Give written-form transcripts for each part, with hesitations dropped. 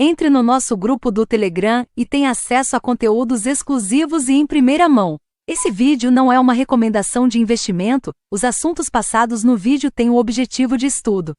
Entre no nosso grupo do Telegram e tenha acesso a conteúdos exclusivos e em primeira mão. Esse vídeo não é uma recomendação de investimento, os assuntos passados no vídeo têm o objetivo de estudo.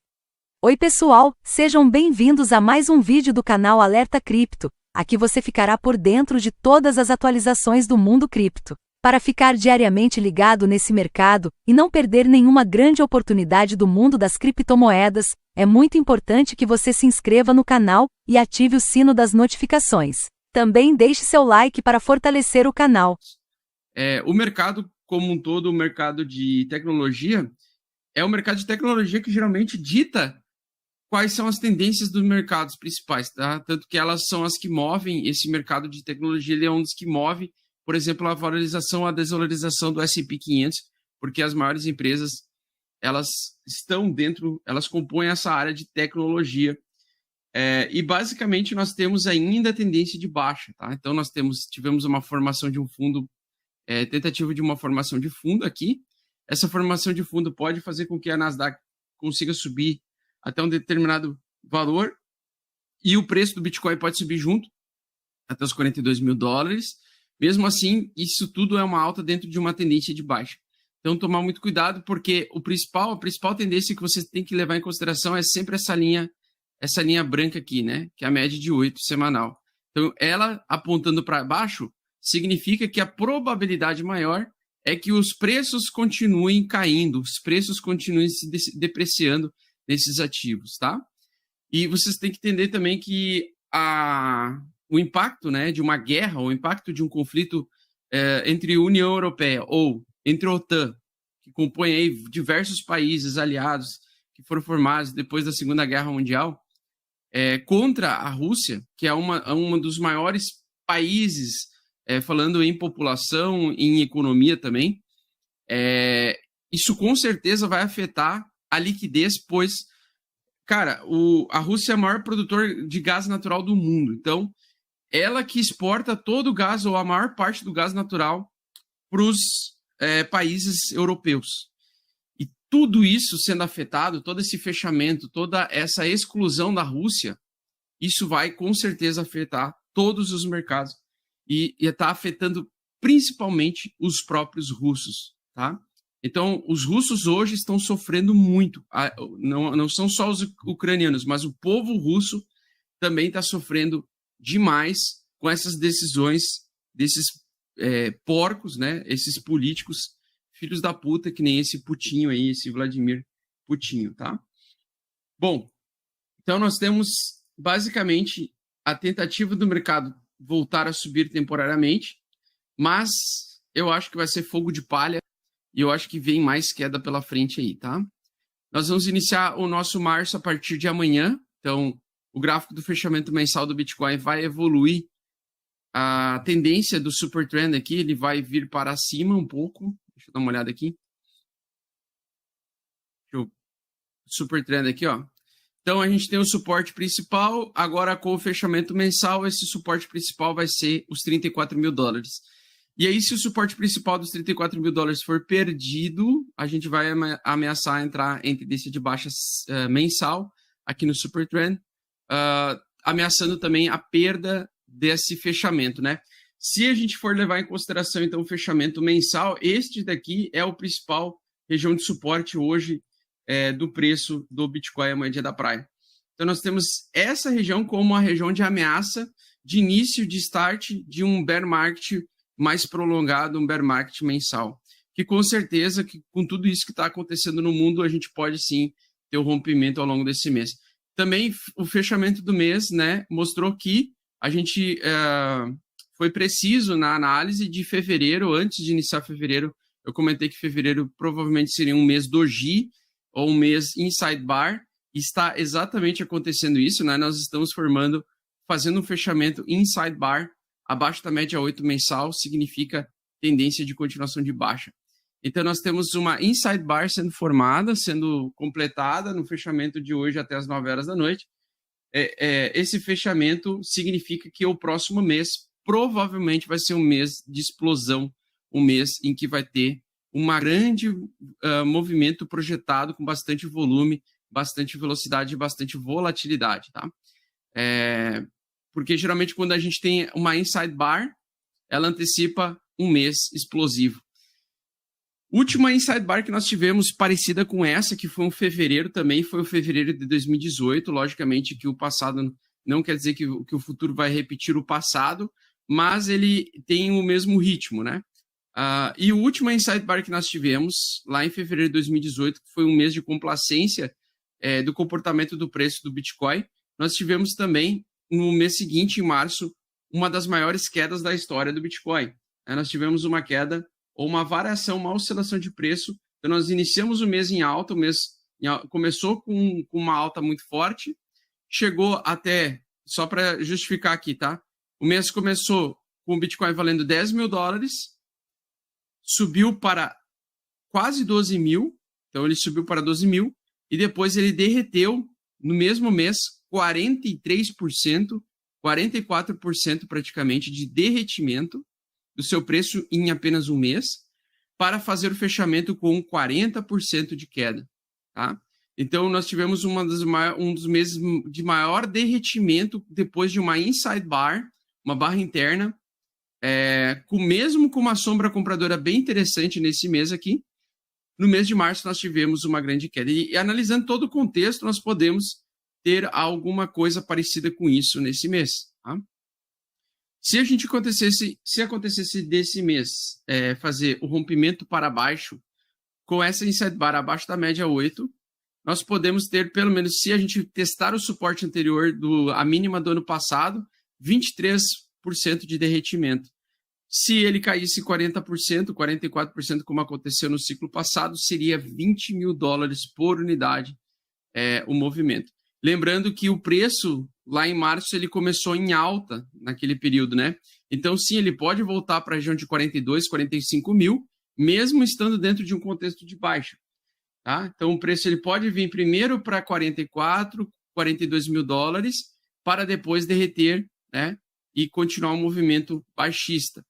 Oi pessoal, sejam bem-vindos a mais um vídeo do canal Alerta Cripto. Aqui você ficará por dentro de todas as atualizações do mundo cripto. Para ficar diariamente ligado nesse mercado e não perder nenhuma grande oportunidade do mundo das criptomoedas, é muito importante que você se inscreva no canal e ative o sino das notificações. Também deixe seu like para fortalecer o canal. O mercado como um todo, o mercado de tecnologia, é o mercado de tecnologia que geralmente dita quais são as tendências dos mercados principais, tá? Tanto que elas são as que movem esse mercado de tecnologia, ele é um dos que move, por exemplo, a valorização, a desvalorização do S&P 500, porque as maiores empresas, elas estão dentro, elas compõem essa área de tecnologia. E basicamente nós temos ainda a tendência de baixa, tá? Então nós tivemos uma formação de um fundo, tentativa de uma formação de fundo aqui. Essa formação de fundo pode fazer com que a Nasdaq consiga subir até um determinado valor e o preço do Bitcoin pode subir junto até os 42 mil dólares. Mesmo assim, isso tudo é uma alta dentro de uma tendência de baixa. Então, tomar muito cuidado, porque a principal tendência que você tem que levar em consideração é sempre essa linha branca aqui, né? Que é a média de 8 semanal. Então, ela apontando para baixo significa que a probabilidade maior é que os preços continuem caindo, os preços continuem se depreciando nesses ativos, tá? E vocês têm que entender também que o impacto, né, de uma guerra, o impacto de um conflito entre a União Europeia ou entre a OTAN, que compõe aí diversos países aliados que foram formados depois da Segunda Guerra Mundial, contra a Rússia, que é um dos maiores países, falando em população, em economia também, isso com certeza vai afetar a liquidez, pois, cara, a Rússia é o maior produtor de gás natural do mundo. Então, ela que exporta todo o gás, ou a maior parte do gás natural, para os países europeus. E tudo isso sendo afetado, todo esse fechamento, toda essa exclusão da Rússia, isso vai com certeza afetar todos os mercados. E está afetando principalmente os próprios russos, tá? Então, os russos hoje estão sofrendo muito. Não são só os ucranianos, mas o povo russo também está sofrendo demais com essas decisões desses porcos, né? Esses políticos, filhos da puta, que nem esse Putinho aí, esse Vladimir Putinho, tá? Bom, então nós temos basicamente a tentativa do mercado voltar a subir temporariamente, mas eu acho que vai ser fogo de palha. E eu acho que vem mais queda pela frente aí, tá? Nós vamos iniciar o nosso março a partir de amanhã. Então, o gráfico do fechamento mensal do Bitcoin vai evoluir. A tendência do Super Trend aqui, ele vai vir para cima um pouco. Deixa eu dar uma olhada aqui. Super Trend aqui, ó. Então, a gente tem o suporte principal. Agora, com o fechamento mensal, esse suporte principal vai ser os 34 mil dólares. E aí, se o suporte principal dos 34 mil dólares for perdido, a gente vai ameaçar entrar em tendência de baixa mensal aqui no Super Trend, ameaçando também a perda desse fechamento, né? Se a gente for levar em consideração, então, o fechamento mensal, este daqui é o principal região de suporte hoje do preço do Bitcoin, a moeda da praia. Então, nós temos essa região como uma região de ameaça, de início, de start de um bear market mais prolongado, um bear market mensal. Que com certeza, que com tudo isso que está acontecendo no mundo, a gente pode sim ter o rompimento ao longo desse mês. Também o fechamento do mês, né, mostrou que a gente foi preciso na análise de fevereiro. Antes de iniciar fevereiro, eu comentei que fevereiro provavelmente seria um mês doji ou um mês inside bar. Está exatamente acontecendo isso, né? Nós estamos fazendo um fechamento inside bar abaixo da média 8 mensal, significa tendência de continuação de baixa. Então, nós temos uma inside bar sendo formada, sendo completada no fechamento de hoje até as 9 horas da noite. Esse fechamento significa que o próximo mês provavelmente vai ser um mês de explosão, um mês em que vai ter um grande movimento projetado com bastante volume, bastante velocidade e bastante volatilidade, tá? Porque geralmente quando a gente tem uma inside bar, ela antecipa um mês explosivo. Última inside bar que nós tivemos parecida com essa, que foi em fevereiro também, foi o fevereiro de 2018. Logicamente que o passado não quer dizer que o futuro vai repetir o passado, mas ele tem o mesmo ritmo, né? E o último inside bar que nós tivemos, lá em fevereiro de 2018, que foi um mês de complacência do comportamento do preço do Bitcoin, nós tivemos também, no mês seguinte, em março, uma das maiores quedas da história do Bitcoin. Nós tivemos uma queda ou uma variação, uma oscilação de preço. Então, nós iniciamos o mês em alta, começou com uma alta muito forte, chegou até, só para justificar aqui, tá? O mês começou com o Bitcoin valendo $10 mil, subiu para quase 12 mil, então ele subiu para 12 mil, e depois ele derreteu, no mesmo mês, 43%, 44% praticamente de derretimento do seu preço em apenas um mês, para fazer o fechamento com 40% de queda. Tá? Então, nós tivemos um dos meses de maior derretimento depois de uma inside bar, uma barra interna, mesmo com uma sombra compradora bem interessante nesse mês aqui. No mês de março, nós tivemos uma grande queda. E analisando todo o contexto, nós podemos ter alguma coisa parecida com isso nesse mês. Tá? Se acontecesse desse mês fazer o rompimento para baixo, com essa inside bar abaixo da média 8, nós podemos ter, pelo menos, se a gente testar o suporte anterior, a mínima do ano passado, 23% de derretimento. Se ele caísse 40%, 44%, como aconteceu no ciclo passado, seria $20 mil por unidade o movimento. Lembrando que o preço, lá em março, ele começou em alta naquele período, né? Então, sim, ele pode voltar para a região de 42, 45 mil, mesmo estando dentro de um contexto de baixa. Tá? Então, o preço ele pode vir primeiro para 44, 42 mil dólares, para depois derreter, né? E continuar um movimento baixista.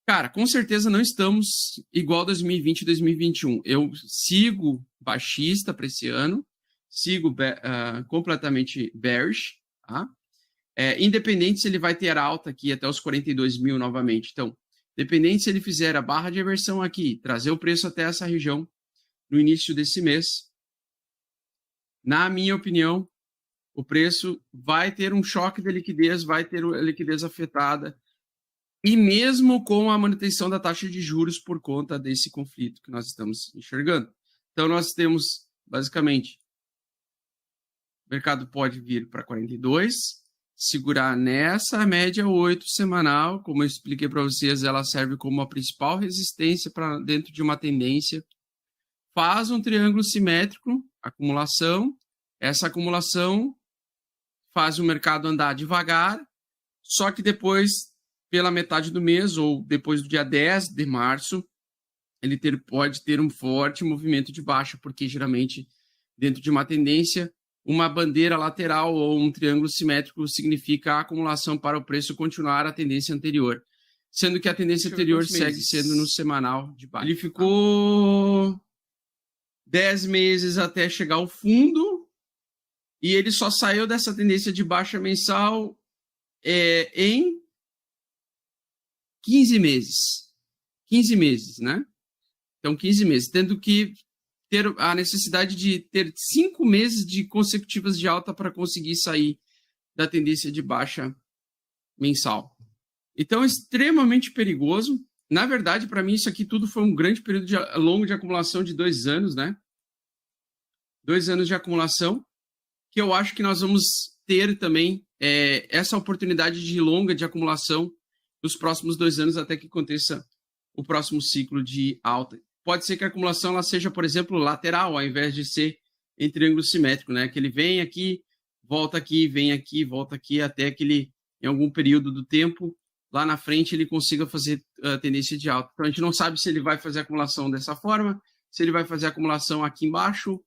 Cara, com certeza não estamos igual 2020 e 2021. Eu sigo baixista para esse ano, sigo completamente bearish, tá? Independente se ele vai ter alta aqui até os 42 mil novamente. Então, independente se ele fizer a barra de aversão aqui, trazer o preço até essa região no início desse mês, na minha opinião, o preço vai ter um choque de liquidez, vai ter a liquidez afetada, e mesmo com a manutenção da taxa de juros por conta desse conflito que nós estamos enxergando. Então, nós temos, basicamente, o mercado pode vir para 42, segurar nessa média 8 semanal, como eu expliquei para vocês, ela serve como a principal resistência para dentro de uma tendência. Faz um triângulo simétrico, acumulação. Essa acumulação faz o mercado andar devagar, só que depois, pela metade do mês, ou depois do dia 10 de março, ele pode ter um forte movimento de baixa, porque geralmente, dentro de uma tendência, uma bandeira lateral ou um triângulo simétrico significa a acumulação para o preço continuar a tendência anterior, sendo que a tendência anterior segue sendo no semanal de baixa. Ele ficou 10 meses até chegar ao fundo, e ele só saiu dessa tendência de baixa mensal em 15 meses. 15 meses, né? Então, 15 meses, tendo que ter a necessidade de ter 5 meses de consecutivas de alta para conseguir sair da tendência de baixa mensal. Então, é extremamente perigoso. Na verdade, para mim, isso aqui tudo foi um grande período longo de acumulação de 2 anos, né? 2 anos de acumulação, que eu acho que nós vamos ter também essa oportunidade de longa de acumulação nos próximos 2 anos, até que aconteça o próximo ciclo de alta. Pode ser que a acumulação ela seja, por exemplo, lateral, ao invés de ser em triângulo simétrico, né? Que ele vem aqui, volta aqui, vem aqui, volta aqui, até que ele, em algum período do tempo, lá na frente, ele consiga fazer a tendência de alta. Então, a gente não sabe se ele vai fazer a acumulação dessa forma, se ele vai fazer a acumulação aqui embaixo,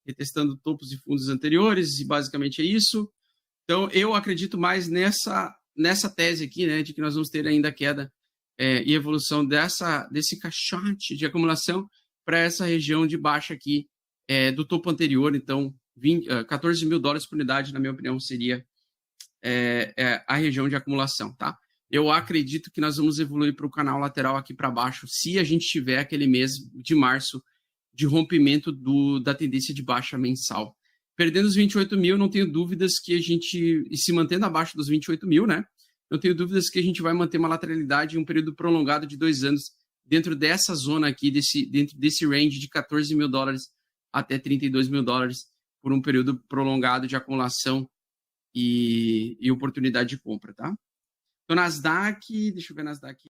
retestando topos e fundos anteriores, e basicamente é isso. Então, eu acredito mais nessa tese aqui, né, de que nós vamos ter ainda queda e evolução desse caixote de acumulação para essa região de baixa aqui do topo anterior. Então, 14 mil dólares por unidade, na minha opinião, seria a região de acumulação, tá? Eu acredito que nós vamos evoluir para o canal lateral aqui para baixo, se a gente tiver aquele mês de março de rompimento da tendência de baixa mensal. Perdendo os 28 mil, não tenho dúvidas que a gente, e se mantendo abaixo dos 28 mil, né? Não tenho dúvidas que a gente vai manter uma lateralidade em um período prolongado de 2 anos dentro dessa zona aqui, dentro desse range de 14 mil dólares até 32 mil dólares por um período prolongado de acumulação e oportunidade de compra, tá? Então, Nasdaq, deixa eu ver Nasdaq.